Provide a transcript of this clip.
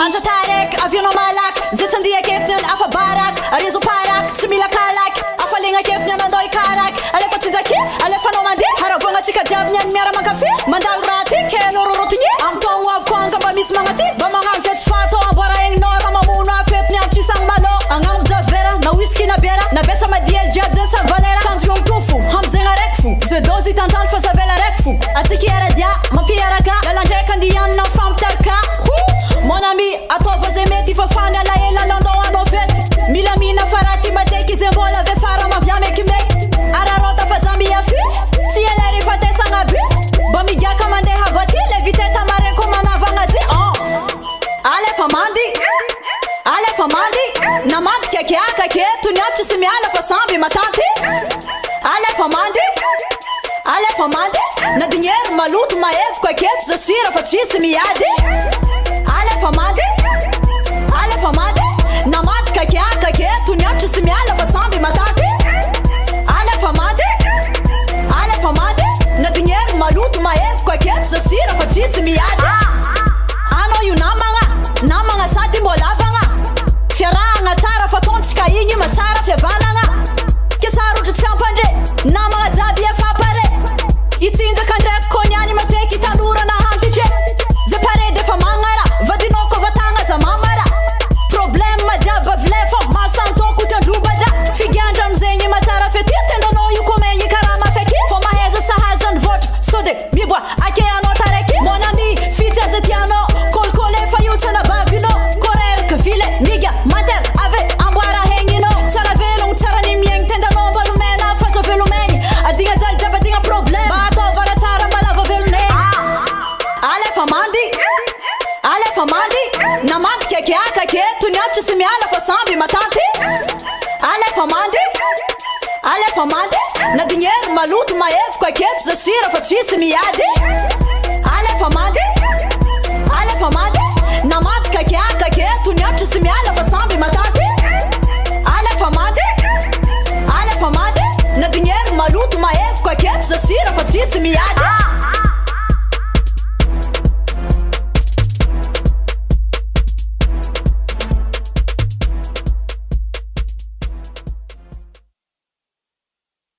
Aza tarek, avion malak Zitten die ekipten, afa barak Arizo parak, simila kalak Afa linga kipnen, andoi karak Alefa tizaki, alefa nomandi Haravonga chika jabnyan, miara makafi Mandal rati, kenoro rotinye Amton waf kwanga ba mismangati Bamangang zets fato, ambara eng nora Mamuno afet niya chisang malo Angang javera, na whisky na biera Na besa madiel jab zensa valera Kangs yung tufu, hamzenga rekfu Ze dozi tantan fasa vela rekfu Atiki era dia, mapi era ka Lalanje kandiyan na fam tarka Mon ami, a toi vous aimez, tu vas faire la et la lando en offet. Milamina farati bateki zembola ve fara mafia me kime. Ararota fazambi ya fi, si elle arrive à descendre à but. Bamiga kamande habati, levite tamare komana vangazi. Ale famandi, namand keke akake, tunyachi simi ale fasambi matanti. Ale famandi, na dinheiro maluto maef kwaket, zasira fatisi miade. Ale famade, namad kake, tunyachi simi ala vasambi matati. Ale famade, na dinheiro maluto maef kwaket, zasira fatisi miade. Ano yu namanga sati mbolavanga. Fiaranga tara fatonti kainyi matara fiavananga. Kesaru champande, namanga dabi e fapare. Itinda kande konyani mateki tanura na hantije. Zepare de famangara, vadinoko vatanga za mamara. Problema jaba vlefo, masanto kutandubada. Figanda mzenye matara feti, tendo no yu komenyi karama feki. Foma heza sahazan vot, sode mibwa ake anotareki. Mon ami, fitia zetiano, kolkole fayuta na babino. Korer kafile, miga, mater, ave, ambwara hengino. Tara velung, tara nimyeng, tenda no balumena, faso velumeni. Adinga jaljaba, dinga problem. Bato vara tara malava velune. Ale famandi, namand keke akake, tunyachi simi ala fasambi matanti. Ale famandi, na dinheiro maluto maef kwaket, zasira fatisi miade. Ale famandi, namand keke akake, tunyachi simi ala fasambi matanti. Ale famandi, na dinheiro maluto maef kwaket, zasira fatisi miade.